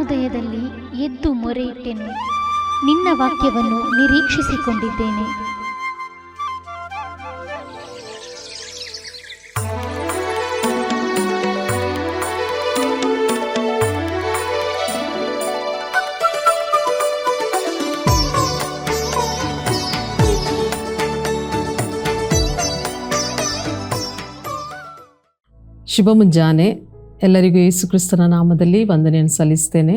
ಅರುಣೋದಯದಲ್ಲಿ ಎದ್ದು ಮೊರೆ ಇಟ್ಟೆನು, ನಿನ್ನ ವಾಕ್ಯವನ್ನು ನಿರೀಕ್ಷಿಸಿಕೊಂಡಿದ್ದೇನೆ. ಶುಭ ಮುಂಜಾನೆ. ಎಲ್ಲರಿಗೂ ಯೇಸು ಕ್ರಿಸ್ತನ ನಾಮದಲ್ಲಿ ವಂದನೆಯನ್ನು ಸಲ್ಲಿಸ್ತೇನೆ.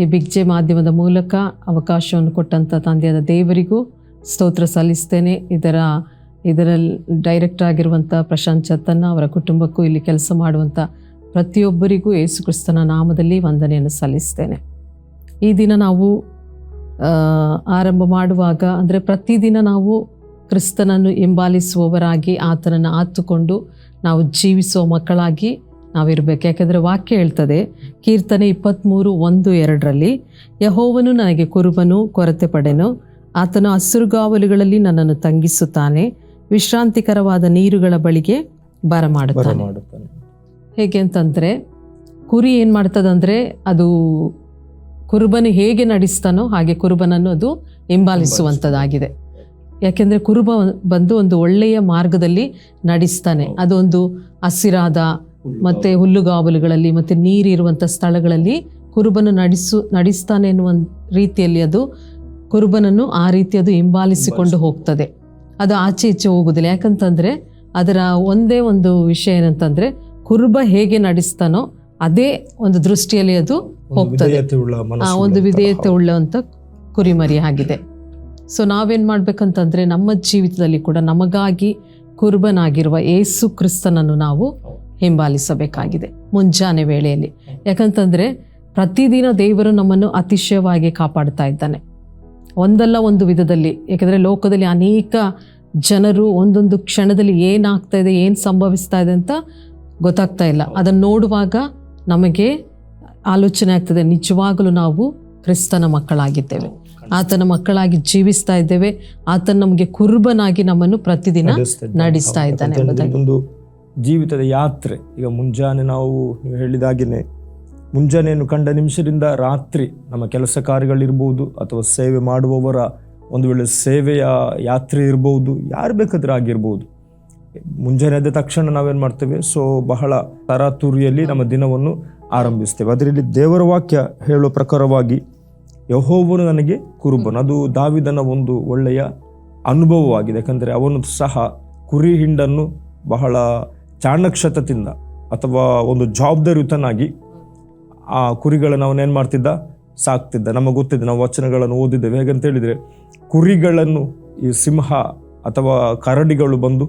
ಈ ಬಿಗ್ ಜೆ ಮಾಧ್ಯಮದ ಮೂಲಕ ಅವಕಾಶವನ್ನು ಕೊಟ್ಟಂಥ ತಂದೆಯಾದ ದೇವರಿಗೂ ಸ್ತೋತ್ರ ಸಲ್ಲಿಸ್ತೇನೆ. ಇದರಲ್ಲಿ ಡೈರೆಕ್ಟರ್ ಆಗಿರುವಂಥ ಪ್ರಶಾಂತ್ ಚತ್ತನ್ನ, ಅವರ ಕುಟುಂಬಕ್ಕೂ, ಇಲ್ಲಿ ಕೆಲಸ ಮಾಡುವಂಥ ಪ್ರತಿಯೊಬ್ಬರಿಗೂ ಯೇಸು ಕ್ರಿಸ್ತನ ನಾಮದಲ್ಲಿ ವಂದನೆಯನ್ನು ಸಲ್ಲಿಸ್ತೇನೆ. ಈ ದಿನ ನಾವು ಆರಂಭ ಮಾಡುವಾಗ ಅಂದರೆ ಪ್ರತಿದಿನ ನಾವು ಕ್ರಿಸ್ತನನ್ನು ಹಿಂಬಾಲಿಸುವವರಾಗಿ ಆತನನ್ನು ಆತುಕೊಂಡು ನಾವು ಜೀವಿಸುವ ಮಕ್ಕಳಾಗಿ ನಾವಿರಬೇಕು. ಯಾಕೆಂದರೆ ವಾಕ್ಯ ಹೇಳ್ತದೆ, ಕೀರ್ತನೆ 23:1-2 ಯೆಹೋವನು ನನಗೆ ಕುರುಬನು, ಕೊರತೆ ಪಡೆನು. ಆತನು ಹಸಿರುಗಾವಲುಗಳಲ್ಲಿ ನನ್ನನ್ನು ತಂಗಿಸುತ್ತಾನೆ, ವಿಶ್ರಾಂತಿಕರವಾದ ನೀರುಗಳ ಬಳಿಗೆ ಬರಮಾಡುತ್ತಾನೆ. ಹೇಗೆ ಅಂತಂದರೆ, ಕುರಿ ಏನು ಮಾಡ್ತದಂದರೆ, ಅದು ಕುರುಬನು ಹೇಗೆ ನಡೆಸ್ತಾನೋ ಹಾಗೆ ಕುರುಬನನ್ನು ಅದು ಹಿಂಬಾಲಿಸುವಂಥದ್ದಾಗಿದೆ. ಯಾಕೆಂದರೆ ಕುರುಬ ಬಂದು ಒಂದು ಒಳ್ಳೆಯ ಮಾರ್ಗದಲ್ಲಿ ನಡೆಸ್ತಾನೆ. ಅದೊಂದು ಹಸಿರಾದ ಮತ್ತು ಹುಲ್ಲುಗಾವಲುಗಳಲ್ಲಿ ಮತ್ತು ನೀರಿರುವಂಥ ಸ್ಥಳಗಳಲ್ಲಿ ಕುರುಬನು ನಡೆಸ್ತಾನೆ ಎನ್ನುವ ರೀತಿಯಲ್ಲಿ ಅದು ಕುರುಬನನ್ನು ಆ ರೀತಿ ಅದು ಹಿಂಬಾಲಿಸಿಕೊಂಡು ಹೋಗ್ತದೆ. ಅದು ಆಚೆ ಈಚೆ ಹೋಗೋದಿಲ್ಲ. ಯಾಕಂತಂದರೆ ಅದರ ಒಂದೇ ಒಂದು ವಿಷಯ ಏನಂತಂದರೆ, ಕುರುಬ ಹೇಗೆ ನಡೆಸ್ತಾನೋ ಅದೇ ಒಂದು ದೃಷ್ಟಿಯಲ್ಲಿ ಅದು ಹೋಗ್ತದೆ. ಒಂದು ವಿಧೇಯತೆ ಉಳ್ಳಂಥ ಕುರಿಮರಿ ಆಗಿದೆ. ಸೊ ನಾವೇನು ಮಾಡ್ಬೇಕಂತಂದರೆ, ನಮ್ಮ ಜೀವಿತದಲ್ಲಿ ಕೂಡ ನಮಗಾಗಿ ಕುರುಬನಾಗಿರುವ ಯೇಸು ಕ್ರಿಸ್ತನನ್ನು ನಾವು ಹಿಂಬಾಲಿಸಬೇಕಾಗಿದೆ ಮುಂಜಾನೆ ವೇಳೆಯಲ್ಲಿ. ಯಾಕಂತಂದರೆ ಪ್ರತಿದಿನ ದೇವರು ನಮ್ಮನ್ನು ಅತಿಶಯವಾಗಿ ಕಾಪಾಡ್ತಾ ಇದ್ದಾನೆ, ಒಂದಲ್ಲ ಒಂದು ವಿಧದಲ್ಲಿ. ಯಾಕೆಂದರೆ ಲೋಕದಲ್ಲಿ ಅನೇಕ ಜನರು ಒಂದೊಂದು ಕ್ಷಣದಲ್ಲಿ ಏನಾಗ್ತಾ ಇದೆ, ಏನು ಸಂಭವಿಸ್ತಾ ಇದೆ ಅಂತ ಗೊತ್ತಾಗ್ತಾ ಇಲ್ಲ. ಅದನ್ನು ನೋಡುವಾಗ ನಮಗೆ ಆಲೋಚನೆ ಆಗ್ತದೆ, ನಿಜವಾಗಲೂ ನಾವು ಕ್ರಿಸ್ತನ ಮಕ್ಕಳಾಗಿದ್ದೇವೆ, ಆತನ ಮಕ್ಕಳಾಗಿ ಜೀವಿಸ್ತಾ ಇದ್ದೇವೆ, ಆತನ ನಮಗೆ ಕುರುಬನಾಗಿ ನಮ್ಮನ್ನು ಪ್ರತಿದಿನ ನಡೆಸ್ತಾ ಇದ್ದಾನೆ ಎಂಬುದಾಗಿ. ಒಂದು ಜೀವಿತದ ಯಾತ್ರೆ. ಈಗ ಮುಂಜಾನೆ ನಾವು ನೀವು ಹೇಳಿದಾಗೇನೆ, ಮುಂಜಾನೆಯನ್ನು ಕಂಡ ನಿಮಿಷದಿಂದ ರಾತ್ರಿ ನಮ್ಮ ಕೆಲಸ ಕಾರ್ಯಗಳಿರ್ಬೋದು, ಅಥವಾ ಸೇವೆ ಮಾಡುವವರ ಒಂದು ವೇಳೆ ಸೇವೆಯ ಯಾತ್ರೆ ಇರ್ಬೋದು, ಯಾರು ಬೇಕಾದ್ರೆ ಆಗಿರ್ಬೋದು. ಮುಂಜಾನೆ ಎದ್ದ ತಕ್ಷಣ ನಾವೇನು ಮಾಡ್ತೇವೆ, ಬಹಳ ತರಾತುರಿಯಲ್ಲಿ ನಮ್ಮ ದಿನವನ್ನು ಆರಂಭಿಸ್ತೇವೆ. ಅದರಲ್ಲಿ ದೇವರ ವಾಕ್ಯ ಹೇಳುವ ಪ್ರಕಾರವಾಗಿ ಯೆಹೋವನು ನನಗೆ ಕುರುಬನು, ಅದು ದಾವೀದನ ಒಂದು ಒಳ್ಳೆಯ ಅನುಭವವಾಗಿದೆ. ಯಾಕಂದರೆ ಅವನು ಸಹ ಕುರಿ ಹಿಂಡನ್ನು ಬಹಳ ಚಾಣಕ್ಷತದಿಂದ ಅಥವಾ ಒಂದು ಜವಾಬ್ದಾರಿಯುತನಾಗಿ ಆ ಕುರಿಗಳನ್ನು ಅವನೇನು ಮಾಡ್ತಿದ್ದ, ಸಾಕ್ತಿದ್ದ. ನಮಗೆ ಗೊತ್ತಿದೆ, ನಾವು ವಚನಗಳನ್ನು ಓದಿದ್ದೇವೆ. ಹೇಗಂತ ಹೇಳಿದರೆ, ಕುರಿಗಳನ್ನು ಈ ಸಿಂಹ ಅಥವಾ ಕರಡಿಗಳು ಬಂದು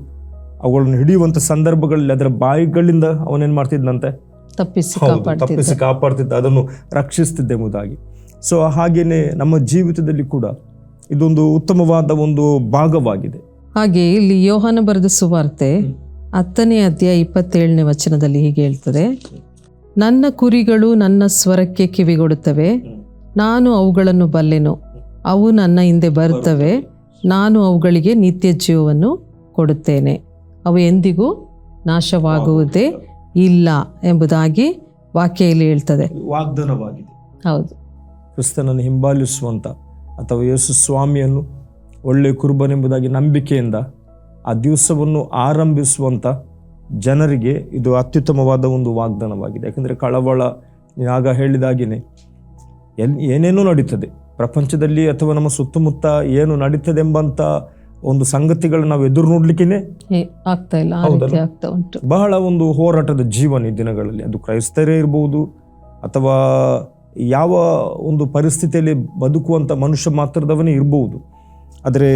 ಅವುಗಳನ್ನು ಹಿಡಿಯುವಂಥ ಸಂದರ್ಭಗಳಲ್ಲಿ ಅದರ ಬಾಯಿಗಳಿಂದ ಅವನೇನು ಮಾಡ್ತಿದ್ದಂತೆ, ತಪ್ಪಿಸಿ ಕಾಪಾಡ್ತಿದ್ದ, ಅದನ್ನು ರಕ್ಷಿಸ್ತಿದ್ದ ಎಂಬುದಾಗಿ. ಹಾಗೇನೆ ನಮ್ಮ ಜೀವಿತದಲ್ಲಿ ಕೂಡ ಇದೊಂದು ಉತ್ತಮವಾದ ಒಂದು ಭಾಗವಾಗಿದೆ. ಹಾಗೆ ಇಲ್ಲಿ ಯೋಹಾನ ಬರೆದ ಸುವಾರ್ತೆ 10ನೇ ಅಧ್ಯಾಯ 27ನೇ ವಚನದಲ್ಲಿ ಹೀಗೆ ಹೇಳ್ತದೆ, ನನ್ನ ಕುರಿಗಳು ನನ್ನ ಸ್ವರಕ್ಕೆ ಕಿವಿಗೊಡುತ್ತವೆ, ನಾನು ಅವುಗಳನ್ನು ಬಲ್ಲೆನು, ಅವು ನನ್ನ ಹಿಂದೆ ಬರುತ್ತವೆ, ನಾನು ಅವುಗಳಿಗೆ ನಿತ್ಯ ಜೀವವನ್ನು ಕೊಡುತ್ತೇನೆ, ಅವು ಎಂದಿಗೂ ನಾಶವಾಗುವುದೇ ಇಲ್ಲ ಎಂಬುದಾಗಿ ವಾಕ್ಯ ಇಲ್ಲಿ ಹೇಳ್ತದೆ. ವಾಗ್ದಾನವಾಗಿದೆ. ಹೌದು, ಕ್ರಿಸ್ತನನ್ನು ಹಿಂಬಾಲಿಸುವಂಥ ಅಥವಾ ಯೇಸು ಸ್ವಾಮಿಯನ್ನು ಒಳ್ಳೆಯ ಕುರುಬನೆಂಬುದಾಗಿ ನಂಬಿಕೆಯಿಂದ ಆ ದಿವಸವನ್ನು ಆರಂಭಿಸುವಂಥ ಜನರಿಗೆ ಇದು ಅತ್ಯುತ್ತಮವಾದ ಒಂದು ವಾಗ್ದಾನವಾಗಿದೆ. ಯಾಕಂದರೆ ಕಳವಳ, ಆಗ ಹೇಳಿದಾಗಿನೇ ಏನೇನೋ ನಡೀತದೆ ಪ್ರಪಂಚದಲ್ಲಿ ಅಥವಾ ನಮ್ಮ ಸುತ್ತಮುತ್ತ ಏನು ನಡೀತದೆ ಎಂಬಂಥ ಒಂದು ಸಂಗತಿಗಳು ನಾವು ಎದುರು ನೋಡ್ಲಿಕ್ಕೇನೆ ಆಗ್ತಾ ಇಲ್ಲ. ಬಹಳ ಒಂದು ಹೋರಾಟದ ಜೀವನ ಈ ದಿನಗಳಲ್ಲಿ. ಅದು ಕ್ರೈಸ್ತರೇ ಇರ್ಬೋದು ಅಥವಾ ಯಾವ ಒಂದು ಪರಿಸ್ಥಿತಿಯಲ್ಲಿ ಬದುಕುವಂಥ ಮನುಷ್ಯ ಮಾತ್ರದವನೇ ಇರ್ಬೋದು. ಆದರೆ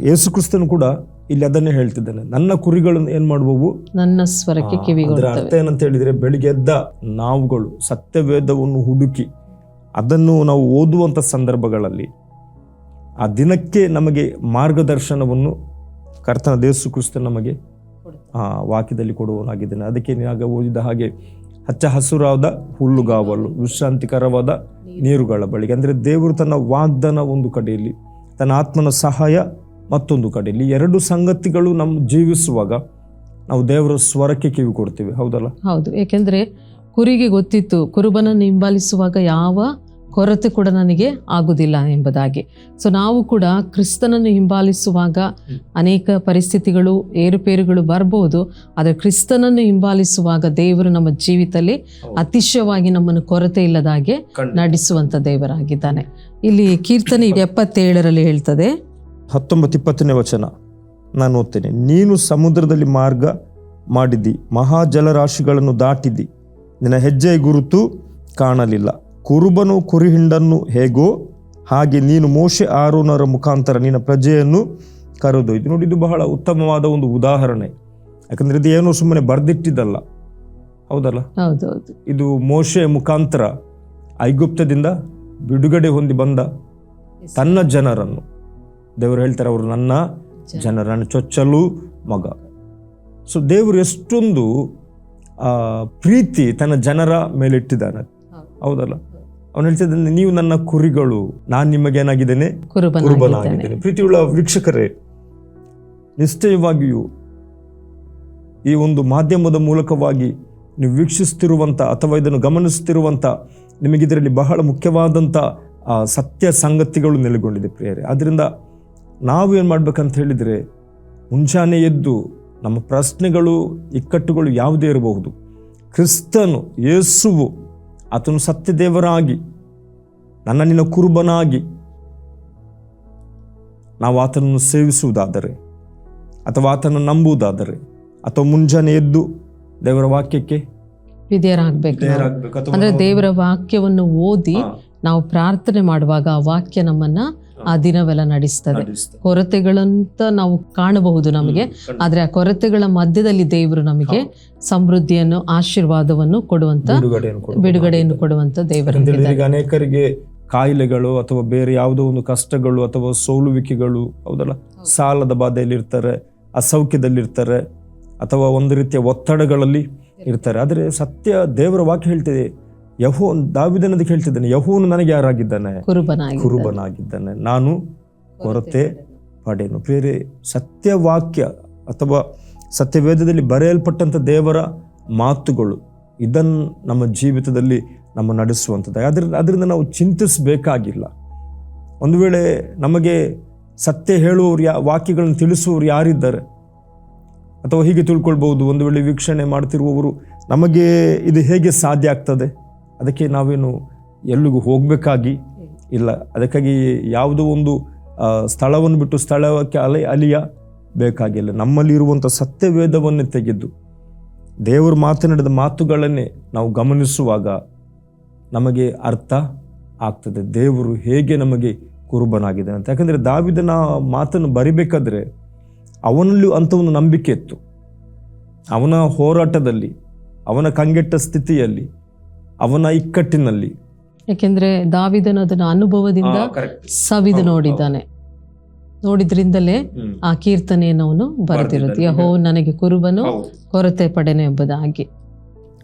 ಯೇಸು ಕ್ರಿಸ್ತನು ಕೂಡ ಇಲ್ಲಿ ಅದನ್ನೇ ಹೇಳ್ತಿದ್ದಾನೆ, ನನ್ನ ಕುರಿಗಳನ್ನು ಏನು ಮಾಡುವವು, ನನ್ನ ಸ್ವರಕ್ಕೆ ಕಿವಿಗೊಡುತ್ತವೆ. ಅರ್ಥ ಏನಂತ ಹೇಳಿದರೆ, ಬೆಳಿಗ್ಗೆ ಎದ್ದ ನಾವುಗಳು ಸತ್ಯವೇದವನ್ನು ಹುಡುಕಿ ಅದನ್ನು ನಾವು ಓದುವಂಥ ಸಂದರ್ಭಗಳಲ್ಲಿ ಆ ದಿನಕ್ಕೆ ನಮಗೆ ಮಾರ್ಗದರ್ಶನವನ್ನು ಕರ್ತನ ಯೇಸು ಕ್ರಿಸ್ತ ನಮಗೆ ವಾಕ್ಯದಲ್ಲಿ ಕೊಡುವನಾಗಿದ್ದಾನೆ. ಅದಕ್ಕೆ ಆಗ ಓದಿದ ಹಾಗೆ ಹಚ್ಚ ಹಸುರಾದ ಹುಲ್ಲುಗಾವಲು, ವಿಶ್ರಾಂತಿಕರವಾದ ನೀರುಗಳ ಬಳಿಗೆ. ಅಂದರೆ ದೇವರು ತನ್ನ ವಾಗ್ದಾನ ಒಂದು ಕಡೆಯಲ್ಲಿ, ತನ್ನ ಆತ್ಮನ ಸಹಾಯ ಮತ್ತೊಂದು ಕಡೆಯಲ್ಲಿ, ಎರಡು ಸಂಗತಿಗಳು ನಮ್ಮ ಜೀವಿಸುವಾಗ ನಾವು ದೇವರ ಸ್ವರಕ್ಕೆ ಕಿವಿ ಕೊಡ್ತೀವಿ. ಹೌದಲ್ಲ? ಹೌದು. ಏಕೆಂದರೆ ಕುರಿಗೆ ಗೊತ್ತಿತ್ತು ಕುರುಬನನ್ನು ಹಿಂಬಾಲಿಸುವಾಗ ಯಾವ ಕೊರತೆ ಕೂಡ ನನಗೆ ಆಗುವುದಿಲ್ಲ ಎಂಬುದಾಗಿ. ಸೊ ನಾವು ಕೂಡ ಕ್ರಿಸ್ತನನ್ನು ಹಿಂಬಾಲಿಸುವಾಗ ಅನೇಕ ಪರಿಸ್ಥಿತಿಗಳು ಏರುಪೇರುಗಳು ಬರ್ಬೋದು, ಆದರೆ ಕ್ರಿಸ್ತನನ್ನು ಹಿಂಬಾಲಿಸುವಾಗ ದೇವರು ನಮ್ಮ ಜೀವಿತದಲ್ಲಿ ಅತಿಶಯವಾಗಿ ನಮ್ಮನ್ನು ಕೊರತೆ ಇಲ್ಲದಾಗೆ ನಡೆಸುವಂಥ ದೇವರಾಗಿದ್ದಾನೆ. ಇಲ್ಲಿ ಕೀರ್ತನೆ 77 ಹೇಳ್ತದೆ, 19-20 ವಚನ ನಾನು ಓದ್ತೇನೆ. ನೀನು ಸಮುದ್ರದಲ್ಲಿ ಮಾರ್ಗ ಮಾಡಿದ್ದಿ, ಮಹಾಜಲರಾಶಿಗಳನ್ನು ದಾಟಿದ್ದಿ, ನಿನ್ನ ಹೆಜ್ಜೆಯ ಗುರುತು ಕಾಣಲಿಲ್ಲ. ಕುರುಬನು ಕುರಿಹಿಂಡನ್ನು ಹೇಗೋ ಹಾಗೆ ನೀನು ಮೋಶೆ ಆರೋನರ ಮುಖಾಂತರ ನಿನ್ನ ಪ್ರಜೆಯನ್ನು ಕರೆದೊಯ್ದು. ನೋಡಿ, ಇದು ಬಹಳ ಉತ್ತಮವಾದ ಒಂದು ಉದಾಹರಣೆ. ಯಾಕಂದ್ರೆ ಇದು ಏನೋ ಸುಮ್ಮನೆ ಬರ್ದಿಟ್ಟಿದ್ದಲ್ಲ, ಹೌದಲ್ಲ? ಹೌದೌದು. ಇದು ಮೋಶೆಯ ಮುಖಾಂತರ ಐಗುಪ್ತದಿಂದ ಬಿಡುಗಡೆ ಹೊಂದಿ ಬಂದ ತನ್ನ ಜನರನ್ನು ದೇವರು ಹೇಳ್ತಾರೆ, ಅವರು ನನ್ನ ಜನರ, ನನ್ನ ಚೊಚ್ಚಲು ಮಗ. ಸೊ ದೇವರು ಎಷ್ಟೊಂದು ಪ್ರೀತಿ ತನ್ನ ಜನರ ಮೇಲೆ ಇಟ್ಟಿದ್ದಾನೆ, ಹೌದಲ್ಲ? ಅವನು ಹೇಳ್ತಿದ್ದಾನೆ, ನೀವು ನನ್ನ ಕುರಿಗಳು, ನಾನು ನಿಮಗೇನಾಗಿದ್ದೇನೆ, ಕುರುಬನಾಗಿದ್ದೇನೆ. ಪ್ರೀತಿಯುಳ್ಳ ವೀಕ್ಷಕರೇ, ನಿಶ್ಚಯವಾಗಿಯೂ ಈ ಒಂದು ಮಾಧ್ಯಮದ ಮೂಲಕವಾಗಿ ನೀವು ವೀಕ್ಷಿಸ್ತಿರುವಂಥ ಅಥವಾ ಇದನ್ನು ಗಮನಿಸ್ತಿರುವಂಥ ನಿಮಗಿದರಲ್ಲಿ ಬಹಳ ಮುಖ್ಯವಾದಂಥ ಸತ್ಯ ಸಂಗತಿಗಳು ನೆಲೆಗೊಂಡಿದೆ ಪ್ರಿಯರೇ. ಆದ್ದರಿಂದ ನಾವು ಏನು ಮಾಡ್ಬೇಕಂತ ಹೇಳಿದರೆ, ಮುಂಜಾನೆ ಎದ್ದು ನಮ್ಮ ಪ್ರಶ್ನೆಗಳು ಇಕ್ಕಟ್ಟುಗಳು ಯಾವುದೇ ಇರಬಹುದು, ಕ್ರಿಸ್ತನು ಯೇಸುವು ಆತನು ಸತ್ಯದೇವರಾಗಿ ನನ್ನ ನಿನ್ನ ಕುರುಬನಾಗಿ ನಾವು ಆತನನ್ನು ಸೇವಿಸುವುದಾದರೆ ಅಥವಾ ಆತನನ್ನು ನಂಬುವುದಾದರೆ ಅಥವಾ ಮುಂಜಾನೆ ಎದ್ದು ದೇವರ ವಾಕ್ಯಕ್ಕೆ ವಿಧೇಯರಾಗಬೇಕು. ಅಂದ್ರೆ ದೇವರ ವಾಕ್ಯವನ್ನು ಓದಿ ನಾವು ಪ್ರಾರ್ಥನೆ ಮಾಡುವಾಗ ಆ ವಾಕ್ಯ ನಮ್ಮನ್ನ ಆ ದಿನವೆಲ್ಲ ನಡೆಸ್ತದೆ. ಕೊರತೆಗಳಂತ ನಾವು ಕಾಣಬಹುದು ನಮಗೆ, ಆದ್ರೆ ಆ ಕೊರತೆಗಳ ಮಧ್ಯದಲ್ಲಿ ದೇವರು ನಮಗೆ ಸಮೃದ್ಧಿಯನ್ನು ಆಶೀರ್ವಾದವನ್ನು ಕೊಡುವಂತ ಬಿಡುಗಡೆಯನ್ನು ಕೊಡುವಂತ ದೇವರು. ಅನೇಕರಿಗೆ ಕಾಯಿಲೆಗಳು ಅಥವಾ ಬೇರೆ ಯಾವುದೋ ಒಂದು ಕಷ್ಟಗಳು ಅಥವಾ ಸೋಲುವಿಕೆಗಳು, ಹೌದಲ್ಲ, ಸಾಲದ ಬಾಧೆಯಲ್ಲಿ ಇರ್ತಾರೆ, ಅಸೌಖ್ಯದಲ್ಲಿರ್ತಾರೆ ಅಥವಾ ಒಂದು ರೀತಿಯ ಒತ್ತಡಗಳಲ್ಲಿ ಇರ್ತಾರೆ. ಆದರೆ ಸತ್ಯ ದೇವರ ವಾಕ್ಯ ಹೇಳ್ತಿದೆ, ದಾವೀದನದಕ್ಕೆ ಹೇಳ್ತಿದ್ದಾನೆ, ಯೆಹೋವನು ನನಗೆ ಯಾರಾಗಿದ್ದಾನೆ, ಕುರುಬನಾಗಿದ್ದಾನೆ, ನಾನು ಕೊರತೆ ಪಡೆನು. ಬೇರೆ ಸತ್ಯವಾಕ್ಯ ಅಥವಾ ಸತ್ಯವೇದದಲ್ಲಿ ಬರೆಯಲ್ಪಟ್ಟಂಥ ದೇವರ ಮಾತುಗಳು ಇದನ್ನು ನಮ್ಮ ಜೀವಿತದಲ್ಲಿ ನಮ್ಮ ನಡೆಸುವಂಥದ್ದು. ಅದರಿಂದ ನಾವು ಚಿಂತಿಸಬೇಕಾಗಿಲ್ಲ. ಒಂದು ವೇಳೆ ನಮಗೆ ಸತ್ಯ ಹೇಳುವವರು ವಾಕ್ಯಗಳನ್ನು ತಿಳಿಸುವವರು ಯಾರಿದ್ದಾರೆ ಅಥವಾ ಹೀಗೆ ತಿಳ್ಕೊಳ್ಬಹುದು, ಒಂದು ವೇಳೆ ವೀಕ್ಷಣೆ ಮಾಡ್ತಿರುವವರು ನಮಗೆ ಇದು ಹೇಗೆ ಸಾಧ್ಯ ಆಗ್ತದೆ, ಅದಕ್ಕೆ ನಾವೇನು ಎಲ್ಲಿಗೂ ಹೋಗಬೇಕಾಗಿ ಇಲ್ಲ. ಅದಕ್ಕಾಗಿ ಯಾವುದೋ ಒಂದು ಸ್ಥಳವನ್ನು ಬಿಟ್ಟು ಸ್ಥಳಕ್ಕೆ ಅಲಿಯ ಬೇಕಾಗಿಲ್ಲ. ನಮ್ಮಲ್ಲಿ ಇರುವಂಥ ಸತ್ಯವೇದವನ್ನೇ ತೆಗೆದು ದೇವರು ಮಾತನಾಡಿದ ಮಾತುಗಳನ್ನೇ ನಾವು ಗಮನಿಸುವಾಗ ನಮಗೆ ಅರ್ಥ ಆಗ್ತದೆ ದೇವರು ಹೇಗೆ ನಮಗೆ ಕುರುಬನಾಗಿದ್ದಾನೆ ಅಂತ. ಯಾಕಂದರೆ ದಾವೀದನ ಮಾತನ್ನು ಬರಿಬೇಕಾದ್ರೆ ಅವನಲ್ಲೂ ಅಂಥ ಒಂದು ನಂಬಿಕೆ ಇತ್ತು. ಅವನ ಹೋರಾಟದಲ್ಲಿ, ಅವನ ಕಂಗೆಟ್ಟ ಸ್ಥಿತಿಯಲ್ಲಿ, ಅವನ ಇಕ್ಕಟ್ಟಿನಲ್ಲಿ, ಯಾಕೆಂದ್ರೆ ದಾವೀದನು ಅದನ್ನ ಅನುಭವದಿಂದ ಸವಿದು ನೋಡಿದ್ರಿಂದಲೇ ಆ ಕೀರ್ತನೆಯನ್ನು ಅವನು ಬರೆದಿರೋದು, ಯೆಹೋವನು ನನಗೆ ಕುರುಬನು, ಕೊರತೆ ಪಡೆನು ಎಂಬುದಾಗಿ.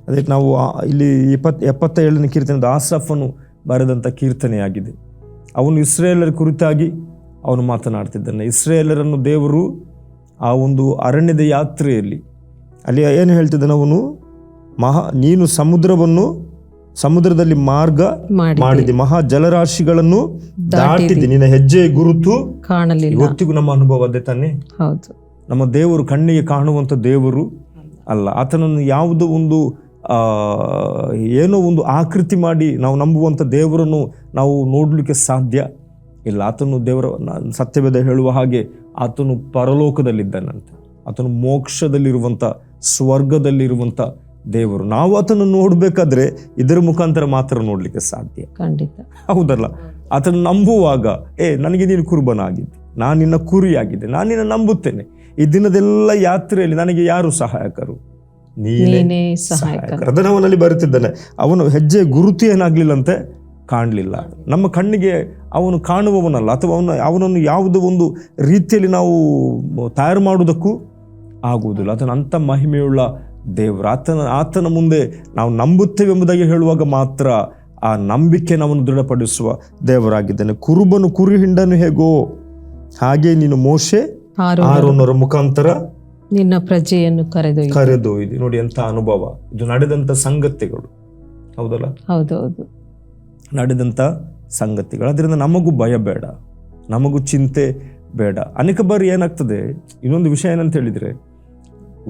ಅದಕ್ಕೆ ನಾವು ಇಲ್ಲಿ 77ನೇ ಕೀರ್ತನೆ ಆಸಾಫನು ಬರೆದಂಥ ಕೀರ್ತನೆಯಾಗಿದೆ. ಅವನು ಇಸ್ರಾಯೇಲರ ಕುರಿತಾಗಿ ಅವನು ಮಾತನಾಡ್ತಿದ್ದಾನೆ. ಇಸ್ರಾಯೇಲರನ್ನು ದೇವರು ಆ ಒಂದು ಅರಣ್ಯದ ಯಾತ್ರೆಯಲ್ಲಿ ಅಲ್ಲಿ ಏನು ಹೇಳ್ತಿದ್ದಾನೆ, ಅವನು ನೀನು ಸಮುದ್ರದಲ್ಲಿ ಮಾರ್ಗ ಮಾಡಿದಿ, ಮಹಾ ಜಲರಾಶಿಗಳನ್ನು ದಾಟಿದಿ, ನಿನ್ನ ಹೆಜ್ಜೆಯ ಗುರುತು ಕಾಣಲಿಲ್ಲ. ಇವತ್ತಿಗೂ ನಮ್ಮ ಅನುಭವ ಅದೇ ತಾನೆ. ಹೌದು, ನಮ್ಮ ದೇವರು ಕಣ್ಣಿಗೆ ಕಾಣುವಂಥ ದೇವರು ಅಲ್ಲ. ಆತನನ್ನು ಯಾವುದೋ ಒಂದು ಏನೋ ಒಂದು ಆಕೃತಿ ಮಾಡಿ ನಾವು ನಂಬುವಂಥ ದೇವರನ್ನು ನಾವು ನೋಡಲಿಕ್ಕೆ ಸಾಧ್ಯ ಇಲ್ಲ. ಆತನು ದೇವರ ಸತ್ಯವೇದ ಹೇಳುವ ಹಾಗೆ ಆತನು ಪರಲೋಕದಲ್ಲಿದ್ದಾನಂತ, ಆತನು ಮೋಕ್ಷದಲ್ಲಿರುವಂಥ ಸ್ವರ್ಗದಲ್ಲಿರುವಂಥ ದೇವರು. ನಾವು ಆತನು ನೋಡ್ಬೇಕಾದ್ರೆ ಇದರ ಮುಖಾಂತರ ಮಾತ್ರ ನೋಡ್ಲಿಕ್ಕೆ ಸಾಧ್ಯ, ಖಂಡಿತ, ಹೌದಲ್ಲ? ಆತನು ನಂಬುವಾಗ ನನಗೆ ನೀನು ಕುರುಬನಾಗಿದ್ದೆ, ನಾನು ನಿನ್ನ ಕುರಿಯಾಗಿದ್ದೆ, ನಾನು ನಿನ್ನ ನಂಬುತ್ತೇನೆ. ಈ ದಿನದೆಲ್ಲ ಯಾತ್ರೆಯಲ್ಲಿ ನನಗೆ ಯಾರು ಸಹಾಯಕರು? ನೀನೇ ಸಹಾಯಕರು. ಅದನ್ನು ಅವನಲ್ಲಿ ಬರುತ್ತಿದ್ದಾನೆ. ಅವನು ಹೆಜ್ಜೆ ಗುರುತು ಏನಾಗ್ಲಿಲ್ಲಂತೆ, ಕಾಣಲಿಲ್ಲ. ನಮ್ಮ ಕಣ್ಣಿಗೆ ಅವನು ಕಾಣುವವನಲ್ಲ, ಅಥವಾ ಅವನನ್ನು ಯಾವುದೋ ಒಂದು ರೀತಿಯಲ್ಲಿ ನಾವು ತಯಾರು ಮಾಡುವುದಕ್ಕೂ ಆಗುವುದಿಲ್ಲ. ಆತನ ಅಂಥ ಮಹಿಮೆಯುಳ್ಳ ದೇವರು. ಆತನ ಮುಂದೆ ನಾವು ನಂಬುತ್ತೇವೆ ಎಂಬುದಾಗಿ ಹೇಳುವಾಗ ಮಾತ್ರ ಆ ನಂಬಿಕೆ ನಮ್ಮನ್ನು ದೃಢಪಡಿಸುವ ದೇವರಾಗಿದ್ದಾನೆ. ಕುರುಬನು ಕುರಿ ಹಿಂಡನು ಹೇಗೋ ಹಾಗೆ ನೀನು ಮೋಶೆ ಆರೋನರ ಮುಖಾಂತರ ನಿನ್ನ ಪ್ರಜೆಯನ್ನು ಕರೆದೊಯ್ದು. ನೋಡಿ ಎಂಥ ಅನುಭವ, ಇದು ನಡೆದಂಥ ಸಂಗತಿಗಳು. ಹೌದಲ್ಲ? ಹೌದೌದು. ನಡೆದಂಥ ಸಂಗತಿಗಳು. ಅದರಿಂದ ನಮಗೂ ಭಯ ಬೇಡ, ನಮಗೂ ಚಿಂತೆ ಬೇಡ. ಅನೇಕ ಬಾರಿ ಏನಾಗ್ತದೆ, ಇನ್ನೊಂದು ವಿಷಯ ಏನಂತ ಹೇಳಿದರೆ,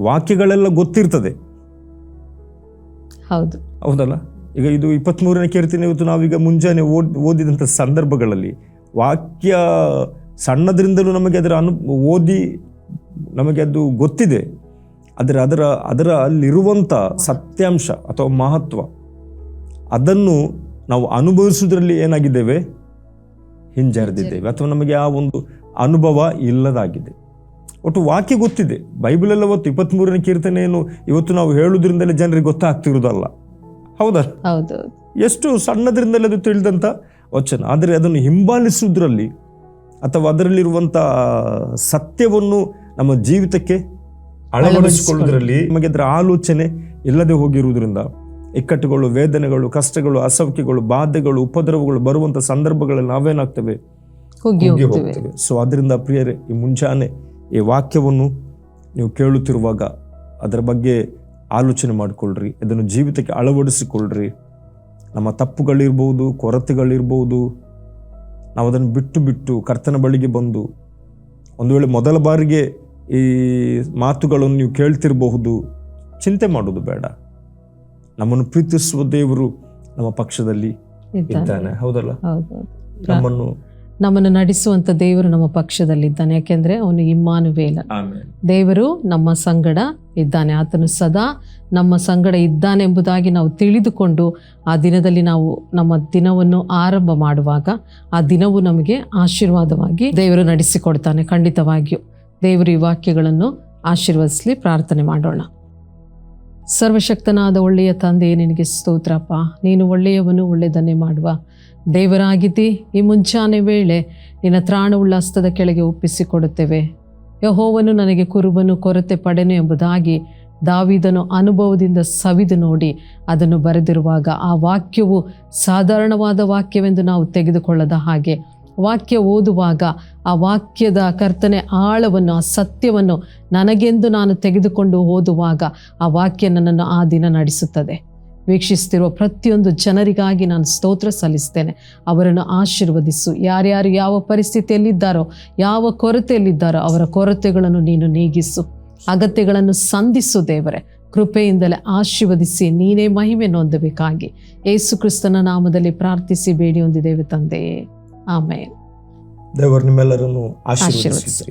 ವಾಕ್ಯಗಳೆಲ್ಲ ಗೊತ್ತಿರ್ತದೆ. ಹೌದು, ಹೌದಲ್ಲ? ಈಗ ಇದು 23ನೇ ಕೀರ್ತನೆ ಇವತ್ತು ನಾವೀಗ ಮುಂಜಾನೆ ಓದಿದಂಥ ಸಂದರ್ಭಗಳಲ್ಲಿ ವಾಕ್ಯ ಸಣ್ಣದ್ರಿಂದಲೂ ನಮಗೆ ಅದರ ಓದಿ ನಮಗೆ ಅದು ಗೊತ್ತಿದೆ. ಅದರ ಅಲ್ಲಿರುವಂಥ ಸತ್ಯಾಂಶ ಅಥವಾ ಮಹತ್ವ ಅದನ್ನು ನಾವು ಅನುಭವಿಸುವುದರಲ್ಲಿ ಏನಾಗಿದ್ದೇವೆ, ಹಿಂಜರಿದಿದ್ದೇವೆ, ಅಥವಾ ನಮಗೆ ಆ ಒಂದು ಅನುಭವ ಇಲ್ಲದಾಗಿದೆ. ಒಟ್ಟು ವಾಕ್ಯ ಗೊತ್ತಿದೆ, ಬೈಬಲೆಲ್ಲ ಹೊತ್ತು 23ನೇ ಕೀರ್ತನೆಯನ್ನು ಇವತ್ತು ನಾವು ಹೇಳುವುದರಿಂದಲೇ ಜನರಿಗೆ ಗೊತ್ತಾಗ್ತಿರುವುದಲ್ಲ. ಹೌದಾ? ಹೌದು. ಎಷ್ಟು ಸಣ್ಣದ್ರಿಂದಲೇ ಅದು ತಿಳಿದಂಥ ವಚನ. ಆದರೆ ಅದನ್ನು ಹಿಂಬಾಲಿಸುವುದರಲ್ಲಿ ಅಥವಾ ಅದರಲ್ಲಿರುವಂಥ ಸತ್ಯವನ್ನು ನಮ್ಮ ಜೀವಿತಕ್ಕೆ ಅಳವಡಿಸಿಕೊಳ್ಳುವುದರಲ್ಲಿ ನಮಗೆ ಅದರ ಆಲೋಚನೆ ಇಲ್ಲದೆ ಹೋಗಿರುವುದರಿಂದ ಇಕ್ಕಟ್ಟುಗಳು, ವೇದನೆಗಳು, ಕಷ್ಟಗಳು, ಅಸೌಖ್ಯಗಳು, ಬಾಧೆಗಳು, ಉಪದ್ರವಗಳು ಬರುವಂಥ ಸಂದರ್ಭಗಳಲ್ಲಿ ನಾವೇನಾಗ್ತೇವೆ, ಹೋಗಿ ಹೋಗ್ತೇವೆ. ಸೊ ಅದರಿಂದ ಪ್ರಿಯರೇ, ಈ ಮುಂಜಾನೆ ಈ ವಾಕ್ಯವನ್ನು ನೀವು ಕೇಳುತ್ತಿರುವಾಗ ಅದರ ಬಗ್ಗೆ ಆಲೋಚನೆ ಮಾಡಿಕೊಳ್ಳ್ರಿ, ಇದನ್ನು ಜೀವಿತಕ್ಕೆ ಅಳವಡಿಸಿಕೊಳ್ಳ್ರಿ. ನಮ್ಮ ತಪ್ಪುಗಳಿರ್ಬೋದು, ಕೊರತೆಗಳಿರ್ಬೋದು, ನಾವು ಅದನ್ನು ಬಿಟ್ಟು ಕರ್ತನ ಬಳಿಗೆ ಬಂದು, ಒಂದು ವೇಳೆ ಮೊದಲ ಬಾರಿಗೆ ಈ ಮಾತುಗಳನ್ನು ನೀವು ಕೇಳ್ತಿರಬಹುದು, ಚಿಂತೆ ಮಾಡೋದು ಬೇಡ. ನಮ್ಮನ್ನು ಪ್ರೀತಿಸುವ ದೇವರು ನಮ್ಮ ಪಕ್ಷದಲ್ಲಿ ಇದ್ದಾನೆ. ಹೌದಲ್ಲ? ನಮ್ಮನ್ನು ನಡೆಸುವಂತ ದೇವರು ನಮ್ಮ ಪಕ್ಷದಲ್ಲಿದ್ದಾನೆ. ಯಾಕೆಂದ್ರೆ ಅವನು ಇಮ್ಮಾನುವೇಲ, ದೇವರು ನಮ್ಮ ಸಂಗಡ ಇದ್ದಾನೆ. ಆತನು ಸದಾ ನಮ್ಮ ಸಂಗಡ ಇದ್ದಾನೆ ಎಂಬುದಾಗಿ ನಾವು ತಿಳಿದುಕೊಂಡು ಆ ದಿನದಲ್ಲಿ ನಾವು ನಮ್ಮ ದಿನವನ್ನು ಆರಂಭ ಮಾಡುವಾಗ ಆ ದಿನವು ನಮಗೆ ಆಶೀರ್ವಾದವಾಗಿ ದೇವರು ನಡೆಸಿಕೊಡ್ತಾನೆ. ಖಂಡಿತವಾಗಿಯೂ ದೇವರು ಈ ವಾಕ್ಯಗಳನ್ನು ಆಶೀರ್ವದಿಸಲಿ. ಪ್ರಾರ್ಥನೆ ಮಾಡೋಣ. ಸರ್ವಶಕ್ತನಾದ ಒಳ್ಳೆಯ ತಂದೆಯೇ, ನಿನಗೆ ಸ್ತೋತ್ರಪ್ಪ. ನೀನು ಒಳ್ಳೆಯವನು, ಒಳ್ಳೆಯದನ್ನೇ ಮಾಡುವ ದೇವರಾಗಿದ್ದಿ. ಈ ಮುಂಚಾನೆ ವೇಳೆ ನಿನ್ನ ತ್ರಾಣವುಳ್ಳ ಹಸ್ತದ ಕೆಳಗೆ ಒಪ್ಪಿಸಿಕೊಡುತ್ತೇವೆ. ಯೆಹೋವನು ನನಗೆ ಕುರುಬನು, ಕೊರತೆ ಪಡೆನು ಎಂಬುದಾಗಿ ದಾವೀದನು ಅನುಭವದಿಂದ ಸವಿದು ನೋಡಿ ಅದನ್ನು ಬರೆದಿರುವಾಗ ಆ ವಾಕ್ಯವು ಸಾಧಾರಣವಾದ ವಾಕ್ಯವೆಂದು ನಾವು ತೆಗೆದುಕೊಳ್ಳದ ಹಾಗೆ, ವಾಕ್ಯ ಓದುವಾಗ ಆ ವಾಕ್ಯದ ಕರ್ತನೆ ಆಳವನ್ನು, ಆ ಸತ್ಯವನ್ನು ನನಗೆಂದು ನಾನು ತೆಗೆದುಕೊಂಡು ಓದುವಾಗ ಆ ವಾಕ್ಯ ನನ್ನನ್ನು ಆ ದಿನ ನಡೆಸುತ್ತದೆ. ವೀಕ್ಷಿಸ್ತಿರುವ ಪ್ರತಿಯೊಂದು ಜನರಿಗಾಗಿ ನಾನು ಸ್ತೋತ್ರ ಸಲ್ಲಿಸ್ತೇನೆ. ಅವರನ್ನು ಆಶೀರ್ವದಿಸು. ಯಾರ್ಯಾರು ಯಾವ ಪರಿಸ್ಥಿತಿಯಲ್ಲಿದ್ದಾರೋ, ಯಾವ ಕೊರತೆಯಲ್ಲಿದ್ದಾರೋ ಅವರ ಕೊರತೆಗಳನ್ನು ನೀನು ನೀಗಿಸು, ಅಗತ್ಯಗಳನ್ನು ಸಂಧಿಸು ದೇವರೇ. ಕೃಪೆಯಿಂದಲೇ ಆಶೀರ್ವದಿಸಿ ನೀನೇ ಮಹಿಮೆ ಹೊಂದಬೇಕಾಗಿ ಯೇಸು ಕ್ರಿಸ್ತನ ನಾಮದಲ್ಲಿ ಪ್ರಾರ್ಥಿಸಿ ಬೇಡಿ ಹೊಂದಿದ್ದೇವೆ ತಂದೆಯೇ. ಆಮೇಲೆ ದೇವರು ನಿಮ್ಮೆಲ್ಲರನ್ನು ಆಶೀರ್ವದಿಸಿ.